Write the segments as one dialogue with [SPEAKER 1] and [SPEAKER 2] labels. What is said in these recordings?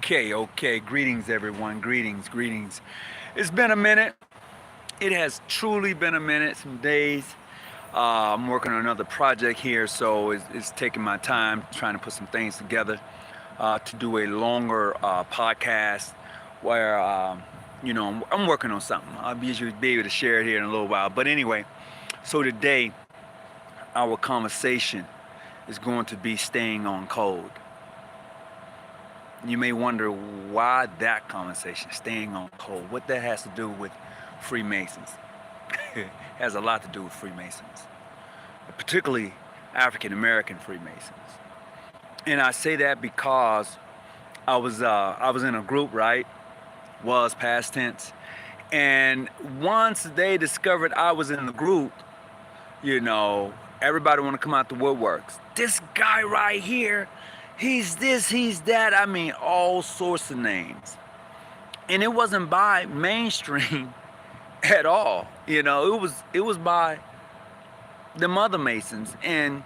[SPEAKER 1] Okay. Greetings, everyone. Greetings. It's been a minute. It has truly been a minute, some days. I'm working on another project here, so it's taking my time trying to put some things together to do a longer podcast where, I'm working on something. I'll be able to share it here in a little while. But anyway, so today, our conversation is going to be staying on code. You may wonder why that conversation, staying on code, what that has to do with Freemasons. It has a lot to do with Freemasons, particularly African American Freemasons. And I say that because I was in a group, right? Was past tense. And once they discovered I was in the group, everybody want to come out the woodworks. This guy right here, he's this, he's that. I mean, all sorts of names. And it wasn't by mainstream at all. It was by the Mother Masons. And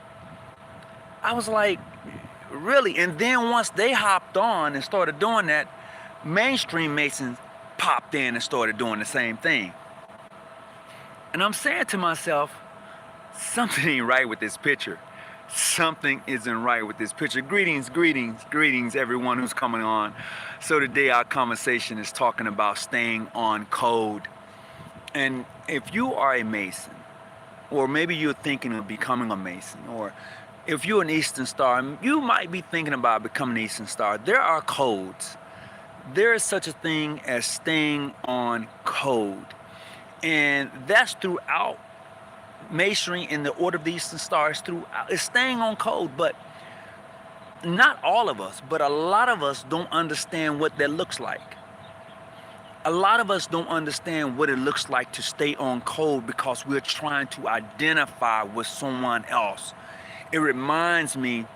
[SPEAKER 1] I was like, really? And then once they hopped on and started doing that, mainstream Masons popped in and started doing the same thing. And I'm saying to myself, something ain't right with this picture. Something isn't right with this picture. Greetings, everyone who's coming on. So today our conversation is talking about staying on code. And if you are a Mason, or maybe you're thinking of becoming a Mason, or if you're an Eastern Star, you might be thinking about becoming an Eastern Star. There are codes. There is such a thing as staying on code. And that's throughout Masonry in the Order of the Eastern Star. It's staying on code, but not all of us, but a lot of us don't understand what that looks like. A lot of us don't understand what it looks like to stay on code because we're trying to identify with someone else. It reminds me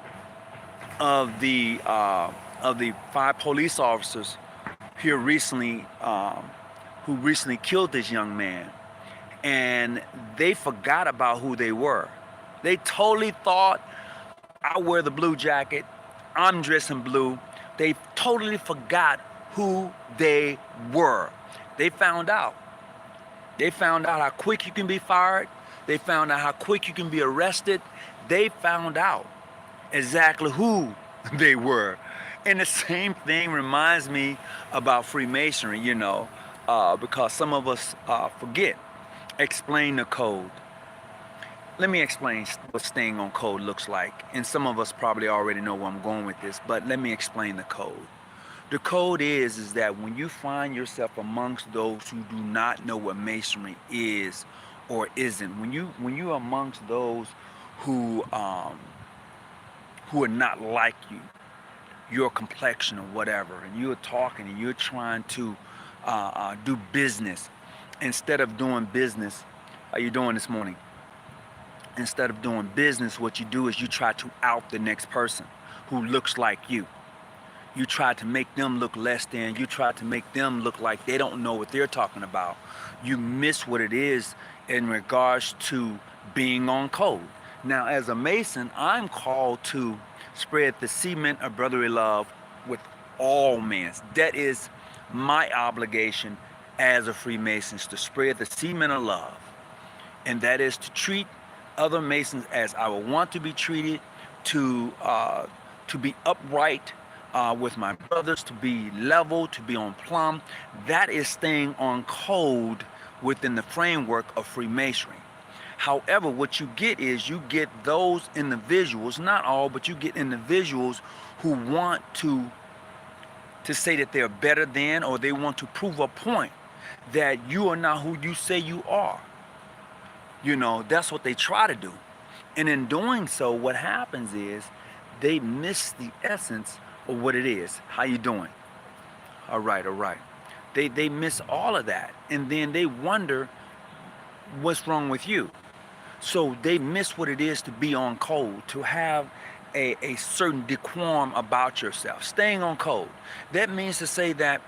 [SPEAKER 1] of the 5 police officers here recently who recently killed this young man. And they forgot about who they were. They totally thought, I wear the blue jacket, I'm dressed in blue. They totally forgot who they were. They found out. They found out how quick you can be fired. They found out how quick you can be arrested. They found out exactly who they were. And the same thing reminds me about Freemasonry, because some of us forget. Explain the code. Let me explain what staying on code looks like. And some of us probably already know where I'm going with this, but let me explain the code. The code is that when you find yourself amongst those who do not know what Masonry is or isn't, when you're amongst those who are not like you, your complexion or whatever, and you're talking and you're trying to do business. Instead of doing business, how you doing this morning? Instead of doing business, what you do is you try to out the next person who looks like you. You try to make them look less than. You try to make them look like they don't know what they're talking about. You miss what it is in regards to being on code. Now, as a Mason, I'm called to spread the cement of brotherly love with all men. That is my obligation as a Freemason, is to spread the cement of love. And that is to treat other Masons as I would want to be treated, to be upright with my brothers, to be level, to be on plumb. That is staying on code within the framework of Freemasonry. However, what you get is you get those individuals, not all, but you get individuals who want to say that they're better than, or they want to prove a point that you are not who you say you are. That's what they try to do. And in doing so, what happens is they miss the essence of what it is. How you doing? All right. They miss all of that. And then they wonder what's wrong with you. So they miss what it is to be on code, to have a certain decorum about yourself. Staying on code. That means to say that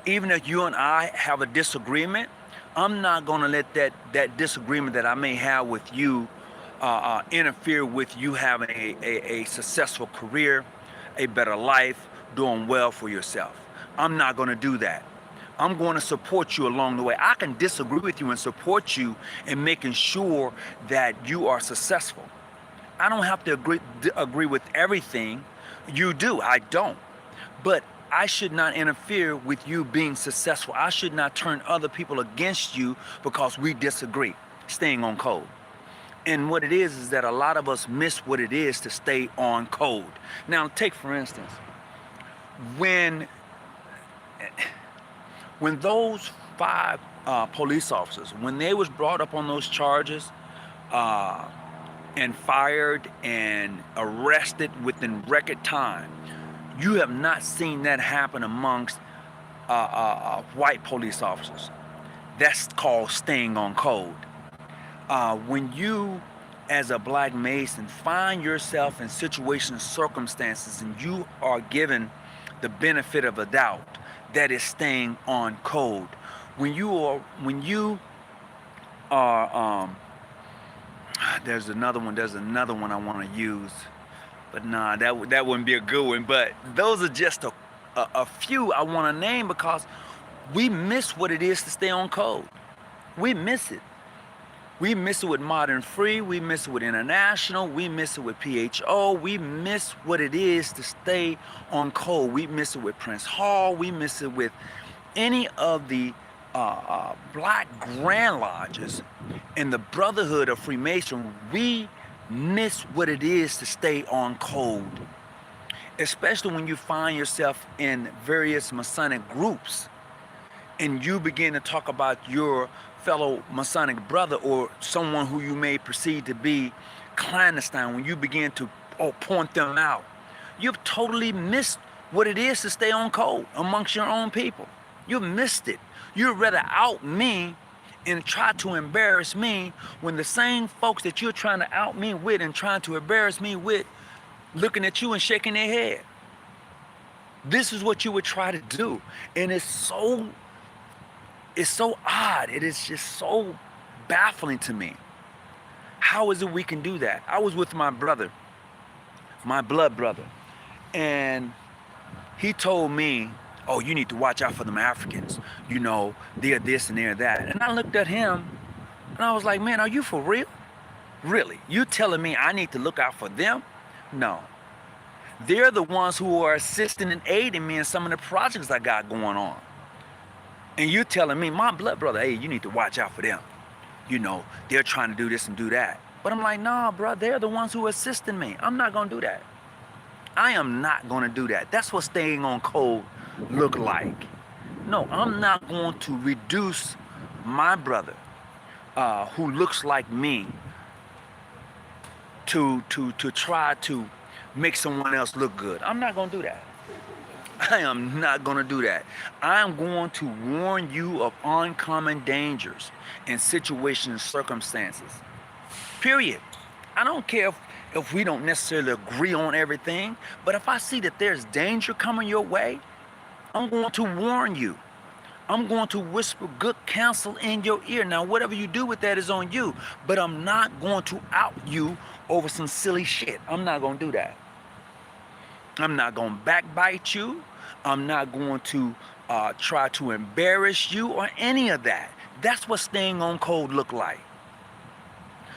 [SPEAKER 1] even if you and I have a disagreement, I'm not going to let that disagreement that I may have with you interfere with you having a successful career, a better life, doing well for yourself. I'm not going to do that. I'm going to support you along the way. I can disagree with you and support you in making sure that you are successful. I don't have to agree with everything you do. I don't. But I should not interfere with you being successful. I should not turn other people against you because we disagree. Staying on code. And what it is that a lot of us miss what it is to stay on code. Now, take for instance, when those 5 police officers, when they was brought up on those charges and fired and arrested within record time, you have not seen that happen amongst white police officers. That's called staying on code. When you, as a black Mason, find yourself in situations, circumstances, and you are given the benefit of the doubt, that is staying on code. When you are, there's another one I want to use, but nah, that wouldn't be a good one. But those are just a few I want to name because we miss what it is to stay on code. We miss it. We miss it with Modern Free, we miss it with International, we miss it with PHO, we miss what it is to stay on code. We miss it with Prince Hall, we miss it with any of the black Grand Lodges and the Brotherhood of Freemasonry. We miss what it is to stay on code. Especially when you find yourself in various Masonic groups and you begin to talk about your fellow Masonic brother or someone who you may perceive to be clandestine, when you begin to point them out, you've totally missed what it is to stay on code amongst your own people. You missed it. You'd rather out me and try to embarrass me when the same folks that you're trying to out me with and trying to embarrass me with looking at you and shaking their head. This is what you would try to do. And it's so odd. It is just so baffling to me. How is it we can do that? I was with my brother, my blood brother, and he told me, oh, you need to watch out for them Africans. You know, they're this and they're that. And I looked at him and I was like, man, are you for real? Really? You telling me I need to look out for them? No. They're the ones who are assisting and aiding me in some of the projects I got going on. And you're telling me, my blood brother, hey, you need to watch out for them. You know, they're trying to do this and do that. But I'm like, nah, bro, they're the ones who are assisting me. I'm not going to do that. I am not going to do that. That's what staying on code look like. No, I'm not going to reduce my brother who looks like me to try to make someone else look good. I'm not going to do that. I am not going to do that. I am going to warn you of uncommon dangers and situations and circumstances. Period. I don't care if we don't necessarily agree on everything, but if I see that there's danger coming your way, I'm going to warn you. I'm going to whisper good counsel in your ear. Now, whatever you do with that is on you, but I'm not going to out you over some silly shit. I'm not going to do that. I'm not going to backbite you. I'm not going to try to embarrass you or any of that. That's what staying on code look like.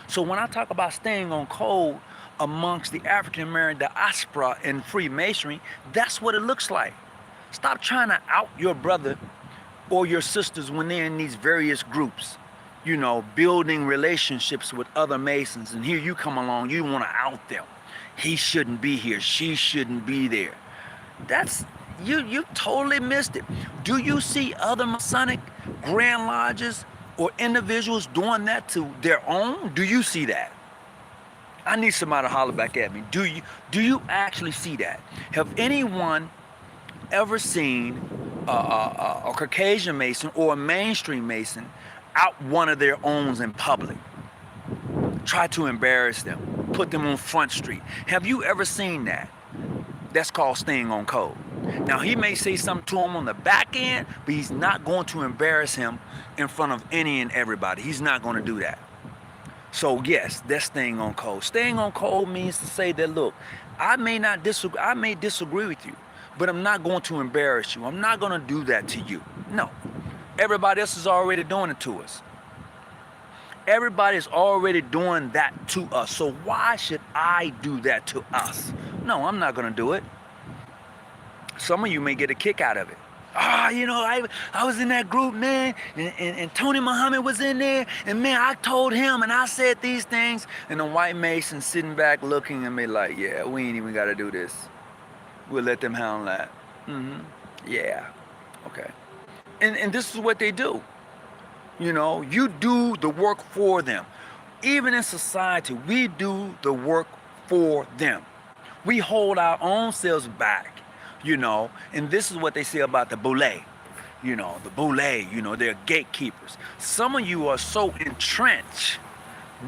[SPEAKER 1] So when I talk about staying on code amongst the African American diaspora in Freemasonry, that's what it looks like. Stop trying to out your brother or your sisters when they're in these various groups, you know, building relationships with other Masons. And here you come along, you want to out them. He shouldn't be here. She shouldn't be there. That's, you totally missed it. Do you see other Masonic Grand Lodges or individuals doing that to their own? Do you see that? I need somebody to holler back at me. Do you actually see that? Have anyone ever seen a Caucasian Mason or a mainstream Mason out one of their owns in public? Try to embarrass them, put them on Front Street. Have you ever seen that? That's called staying on code. Now, he may say something to him on the back end, but he's not going to embarrass him in front of any and everybody. He's not going to do that. So yes, that's staying on code. Staying on code means to say that, look, I may disagree with you, but I'm not going to embarrass you. I'm not going to do that to you. No. Everybody else is already doing it to us. Everybody is already doing that to us. So why should I do that to us? No, I'm not going to do it. Some of you may get a kick out of it. I was in that group, man, and Tony Muhammad was in there, and man, I told him, and I said these things, and the white Mason sitting back looking at me like, yeah, we ain't even got to do this. We'll let them handle that. Yeah, okay. And this is what they do. You do the work for them. Even in society, we do the work for them. We hold our own selves back. And this is what they say about the boule. The boule, they're gatekeepers. Some of you are so entrenched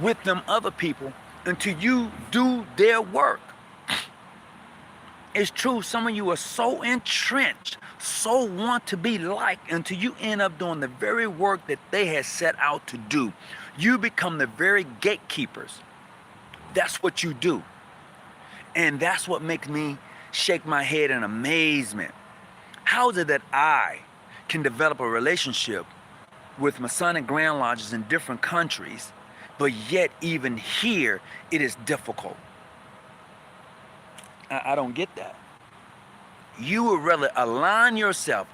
[SPEAKER 1] with them other people until you do their work. It's true, some of you are so entrenched, so want to be liked until you end up doing the very work that they had set out to do. You become the very gatekeepers. That's what you do. And that's what makes me shake my head in amazement. How is it that I can develop a relationship with Masonic Grand Lodges in different countries, but yet even here it is difficult? I don't get that. You would rather align yourself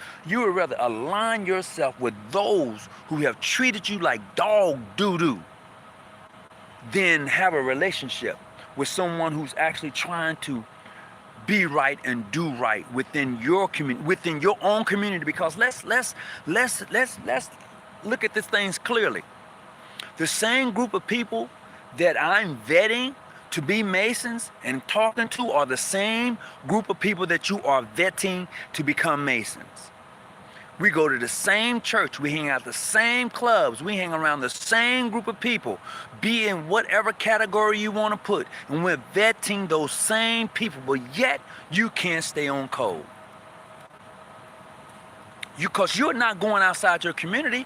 [SPEAKER 1] with those who have treated you like dog doo-doo than have a relationship with someone who's actually trying to be right and do right within your community, within your own community. Because let's look at these things clearly. The same group of people that I'm vetting to be Masons and talking to are the same group of people that you are vetting to become Masons. We go to the same church, we hang out the same clubs, we hang around the same group of people, be in whatever category you want to put, and we're vetting those same people, but yet you can't stay on code. Because you're not going outside your community.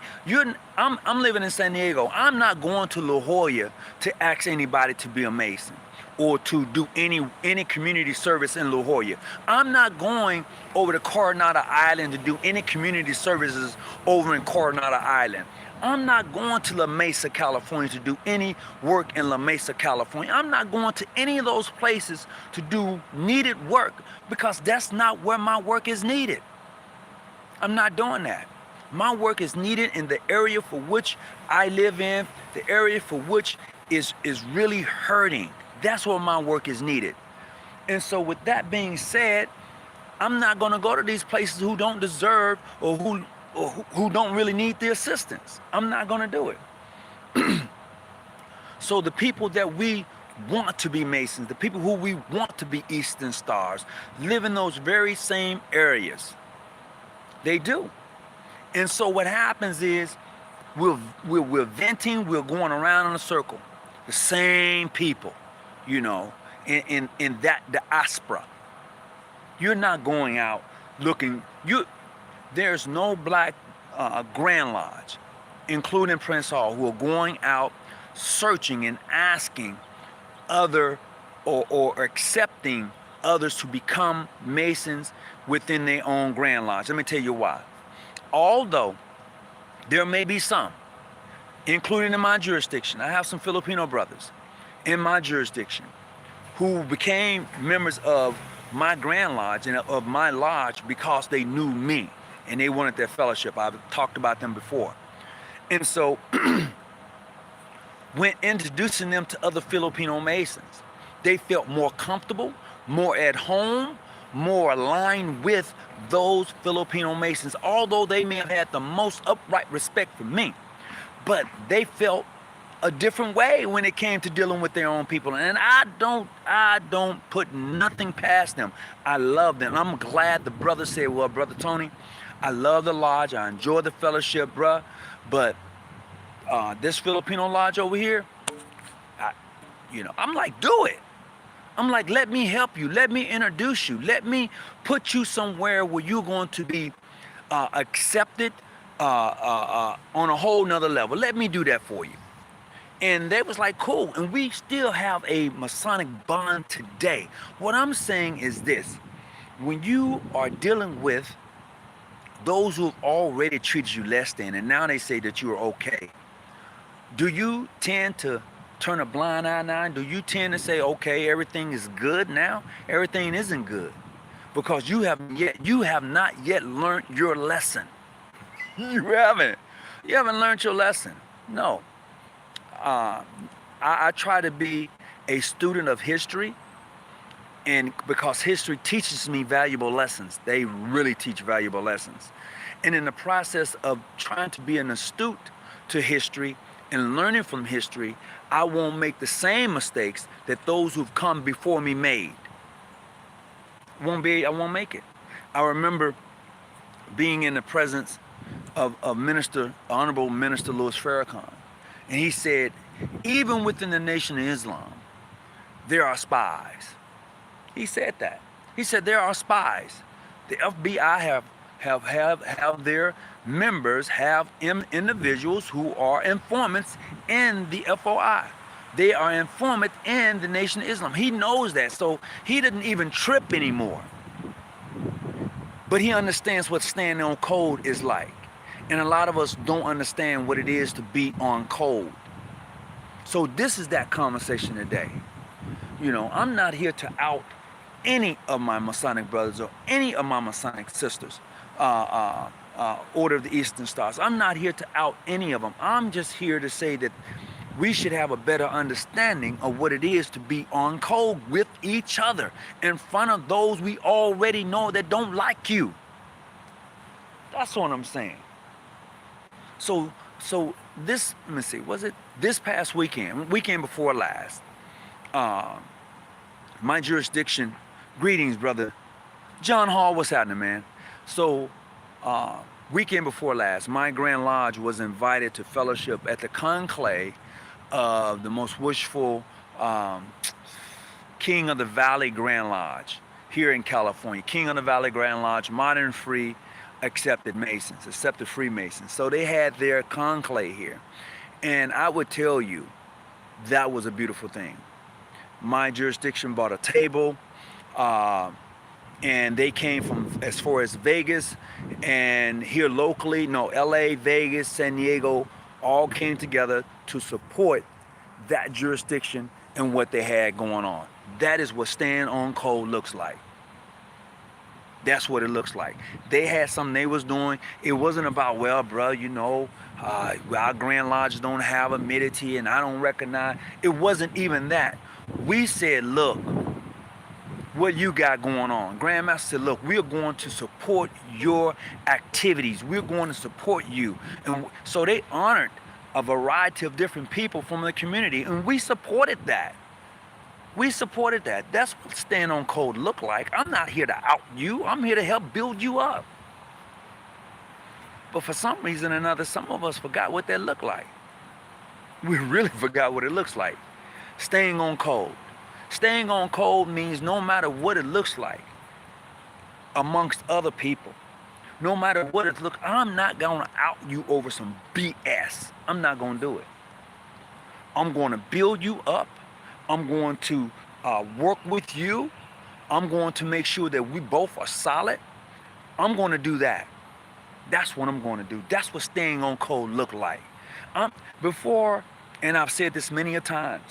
[SPEAKER 1] I'm living in San Diego. I'm not going to La Jolla to ask anybody to be a Mason or to do any community service in La Jolla. I'm not going over to Coronado Island to do any community services over in Coronado Island. I'm not going to La Mesa, California to do any work in La Mesa, California. I'm not going to any of those places to do needed work because that's not where my work is needed. I'm not doing that. My work is needed in the area for which I live in, the area for which is really hurting. That's where my work is needed. And so with that being said, I'm not going to go to these places who don't deserve or who don't really need the assistance. I'm not going to do it. So the people that we want to be Masons, the people who we want to be Eastern Stars, live in those very same areas. They do. And so what happens is we're venting, we're going around in a circle. The same people, in that diaspora. You're not going out looking. There's no black Grand Lodge, including Prince Hall, who are going out searching and asking other or accepting others to become Masons within their own Grand Lodge. Let me tell you why. Although there may be some, including in my jurisdiction, I have some Filipino brothers in my jurisdiction who became members of my Grand Lodge and of my lodge because they knew me and they wanted their fellowship. I've talked about them before. And so when introducing them to other Filipino Masons, they felt more comfortable, more at home, more aligned with those Filipino Masons, although they may have had the most upright respect for me. But they felt a different way when it came to dealing with their own people. And I don't put nothing past them. I love them. I'm glad the brother said, well, Brother Tony, I love the lodge. I enjoy the fellowship, bruh. But this Filipino lodge over here, I'm like, do it. I'm like, let me help you. Let me introduce you. Let me put you somewhere where you're going to be accepted on a whole nother level. Let me do that for you. And they was like, cool. And we still have a Masonic bond today. What I'm saying is this. when you are dealing with those who have already treated you less than, and now they say that you are okay, do you tend to turn a blind eye now? Do you tend to say, okay, everything is good now? Everything isn't good because you have not yet learned your lesson. You haven't. You haven't learned your lesson. No. Uh, I try to be a student of history, and because history teaches me valuable lessons. They really teach valuable lessons. And in the process of trying to be an astute to history and learning from history, I won't make the same mistakes that those who've come before me made. I won't make it. I remember being in the presence of Honorable Minister Louis Farrakhan, and he said, even within the Nation of Islam, there are spies. He said that. He said there are spies. The FBI have their members, have individuals who are informants in the FOI. They are informant in the Nation of Islam. He knows that, so he didn't even trip anymore. But he understands what standing on code is like. And a lot of us don't understand what it is to be on code. So this is that conversation today. You know, I'm not here to out any of my Masonic brothers or any of my Masonic sisters, Order of the Eastern Stars. I'm not here to out any of them. I'm just here to say that we should have a better understanding of what it is to be on code with each other in front of those we already know that don't like you. That's what I'm saying. So this, let me see, was it this past weekend before last, my jurisdiction, greetings, brother John Hall, what's happening, man? So, weekend before last, my Grand Lodge was invited to fellowship at the conclave of the most wishful King of the Valley Grand Lodge here in California. King of the Valley Grand Lodge, modern, free, accepted Masons, accepted Freemasons. So they had their conclave here. And I would tell you, that was a beautiful thing. My jurisdiction bought a table, and they came from as far as Vegas and here locally, LA, Vegas, San Diego, all came together to support that jurisdiction and what they had going on. That is what stand on code looks like. That's what it looks like. They had something they was doing. It wasn't about, well, bro, our Grand Lodges don't have immunity and I don't recognize. It wasn't even that. We said, look, what you got going on. Grandmaster said, look, we're going to support your activities. We're going to support you. And so they honored a variety of different people from the community, and we supported that. We supported that. That's what stand on code look like. I'm not here to out you. I'm here to help build you up. But for some reason or another, some of us forgot what that looked like. We really forgot what it looks like. Staying on code. Staying on code means no matter what it looks like amongst other people, no matter what it looks, I'm not going to out you over some BS. I'm not going to do it. I'm going to build you up. I'm going to work with you. I'm going to make sure that we both are solid. I'm going to do that. That's what I'm going to do. That's what staying on code look like. Before, and I've said this many a times,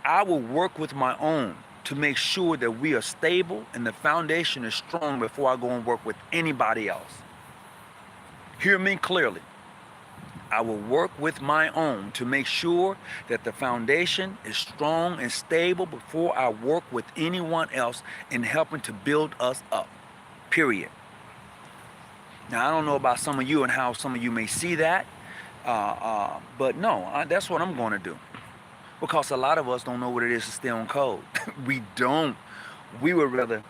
[SPEAKER 1] I will work with my own to make sure that we are stable and the foundation is strong before I go and work with anybody else. Hear me clearly. I will work with my own to make sure that the foundation is strong and stable before I work with anyone else in helping to build us up. Period. Now, I don't know about some of you and how some of you may see that, but no, that's what I'm going to do. Because a lot of us don't know what it is to stay on code. We don't. We would rather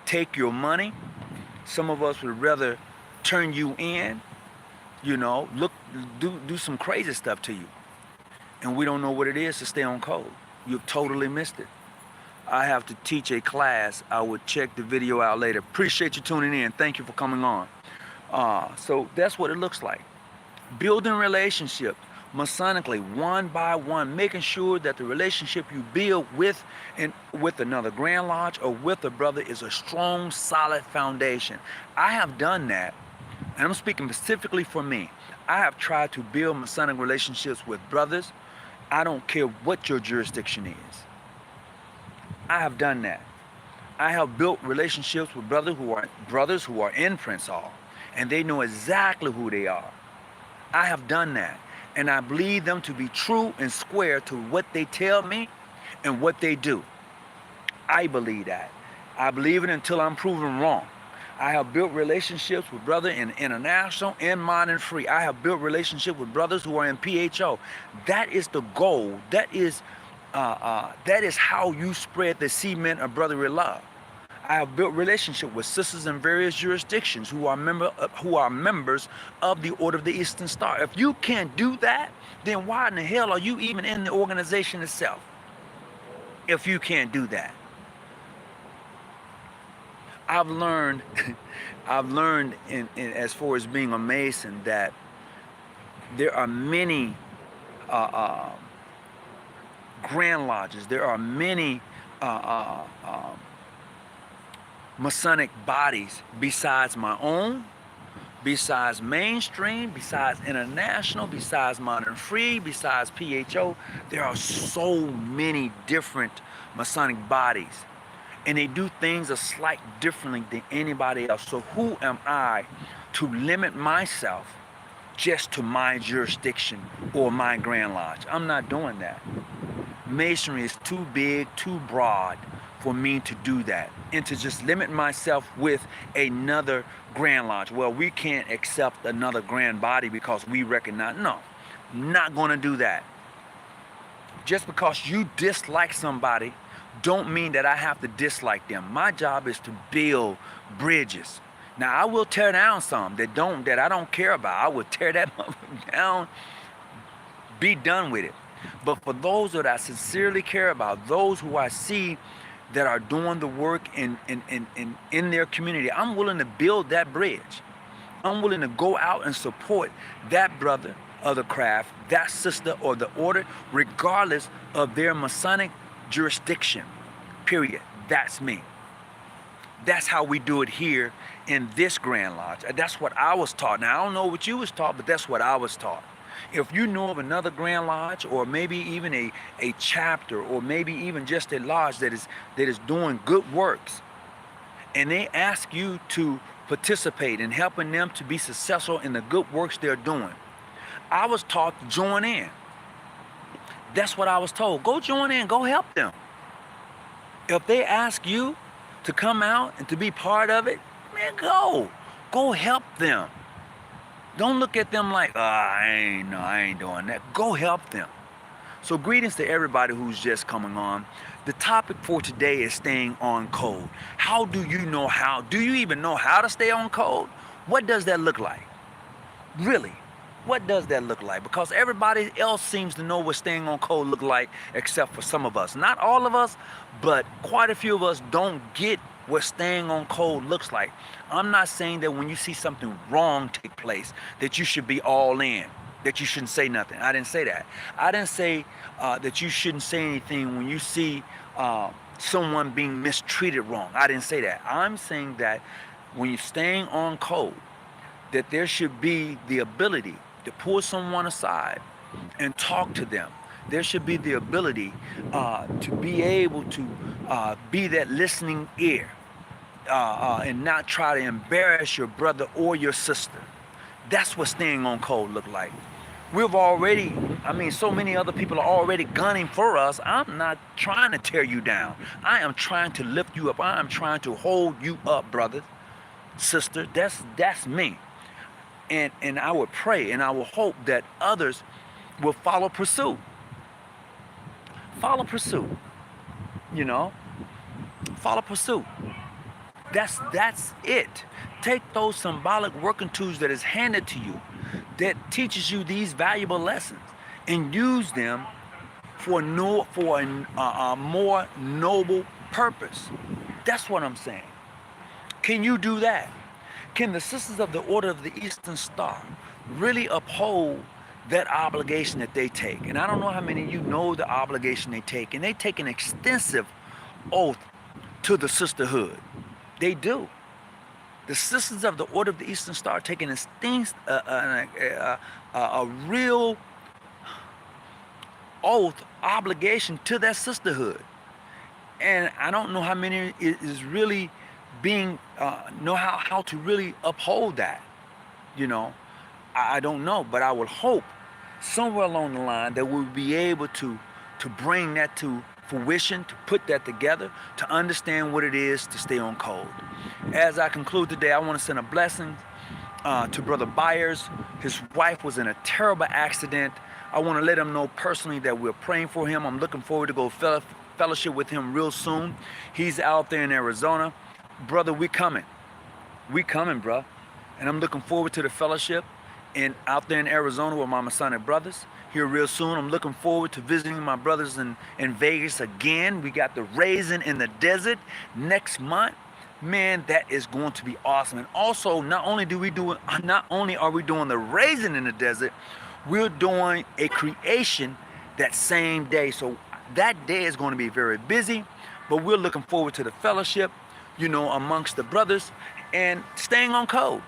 [SPEAKER 1] take your money. Some of us would rather turn you in, do some crazy stuff to you. And we don't know what it is to stay on code. You've totally missed it. I have to teach a class. I would check the video out later. Appreciate you tuning in. Thank you for coming on. So that's what it looks like. Building relationships Masonically, one by one, making sure that the relationship you build with another Grand Lodge or with a brother is a strong, solid foundation. I have done that, and I'm speaking specifically for me. I have tried to build Masonic relationships with brothers. I don't care what your jurisdiction is. I have done that. I have built relationships with brothers who are in Prince Hall, and they know exactly who they are. I have done that, and I believe them to be true and square to what they tell me and what they do. I believe that. I believe it until I'm proven wrong. I have built relationships with brothers in international and modern free. I have built relationships with brothers who are in PHO. That is the goal. That is how you spread the cement of brotherly love. I have built relationships with sisters in various jurisdictions who are members of the Order of the Eastern Star. If you can't do that, then why in the hell are you even in the organization itself? If you can't do that. I've learned in as far as being a Mason that there are many Grand Lodges. There are many Masonic bodies besides my own, besides mainstream, besides international, besides modern free, besides PHO. There are so many different Masonic bodies, and they do things a slight differently than anybody else. So who am I to limit myself just to my jurisdiction or my Grand Lodge? I'm not doing that. Masonry is too big, too broad for me to do that, and to just limit myself with another Grand Lodge. Well, we can't accept another grand body because we recognize. No, not going to do that. Just because you dislike somebody don't mean that I have to dislike them. My job is to build bridges. Now, I will tear down some that I don't care about. I will tear that down, be done with it. But for those that I sincerely care about, those who I see that are doing the work in their community, I'm willing to build that bridge. I'm willing to go out and support that brother of the craft, that sister or the order, regardless of their Masonic jurisdiction, period. That's me. That's how we do it here in this Grand Lodge. That's what I was taught. Now, I don't know what you was taught, but that's what I was taught. If you know of another Grand Lodge, or maybe even a chapter, or maybe even just a lodge that is doing good works, and they ask you to participate in helping them to be successful in the good works they're doing, I was taught to join in. That's what I was told. Go join in, go help them. If they ask you to come out and to be part of it, man, go help them. Don't look at them like, I ain't doing that. Go help them. So greetings to everybody who's just coming on. The topic for today is staying on code. How do you know how? Do you even know how to stay on code? What does that look like? Really, what does that look like? Because everybody else seems to know what staying on code look like, except for some of us. Not all of us, but quite a few of us don't get what staying on code looks like. I'm not saying that when you see something wrong take place that you should be all in, that you shouldn't say nothing. I didn't say that. I didn't say that you shouldn't say anything when you see someone being mistreated wrong. I didn't say that. I'm saying that when you're staying on code, that there should be the ability to pull someone aside and talk to them. There should be the ability to be able to be that listening ear and not try to embarrass your brother or your sister. That's what staying on code look like. We've already, so many other people are already gunning for us. I'm not trying to tear you down. I am trying to lift you up. I am trying to hold you up, brother, sister. That's me. And I would pray and I will hope that others will follow pursuit. Follow pursuit. Follow pursuit. That's it. Take those symbolic working tools that is handed to you, that teaches you these valuable lessons, and use them for a more noble purpose. That's what I'm saying. Can you do that? Can the Sisters of the Order of the Eastern Star really uphold that obligation that they take. And I don't know how many of you know the obligation they take. And they take an extensive oath to the sisterhood. They do. The Sisters of the Order of the Eastern Star take an a real oath, obligation to that sisterhood. And I don't know how many is really being, know how to really uphold that. You know, I don't know, but I would hope somewhere along the line that we'll be able to bring that to fruition, to put that together, to understand what it is to stay on code. As I conclude today, I want to send a blessing to Brother Byers. His wife was in a terrible accident. I want to let him know personally that we're praying for him. I'm looking forward to go fellowship with him real soon. He's out there in Arizona. Brother, we coming. We coming, bro. And I'm looking forward to the fellowship and out there in Arizona with my Masonic brothers here real soon. I'm looking forward to visiting my brothers in Vegas again. We got the Raising in the Desert next month. Man, that is going to be awesome. And also, not only are we doing the Raising in the Desert, we're doing a creation that same day. So that day is going to be very busy, but we're looking forward to the fellowship, you know, amongst the brothers and staying on code.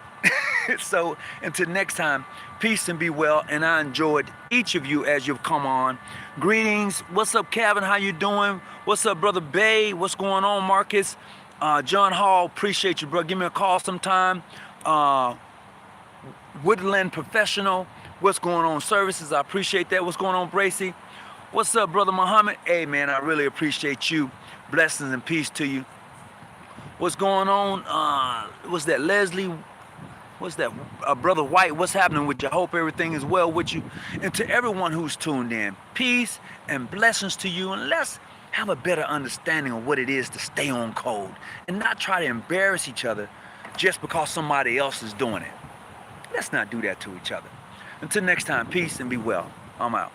[SPEAKER 1] So until next time, peace and be well. And I enjoyed each of you as you've come on. Greetings. What's up, Kevin? How you doing? What's up, Brother Bay? What's going on, Marcus? John Hall, appreciate you, bro. Give me a call sometime. Woodland Professional, what's going on? Services, I appreciate that. What's going on, Bracy? What's up, Brother Muhammad? Hey, man, I really appreciate you. Blessings and peace to you. What's going on? What's that, Leslie? What's that, Brother White? What's happening with you? I hope everything is well with you. And to everyone who's tuned in, peace and blessings to you. And let's have a better understanding of what it is to stay on code and not try to embarrass each other just because somebody else is doing it. Let's not do that to each other. Until next time, peace and be well. I'm out.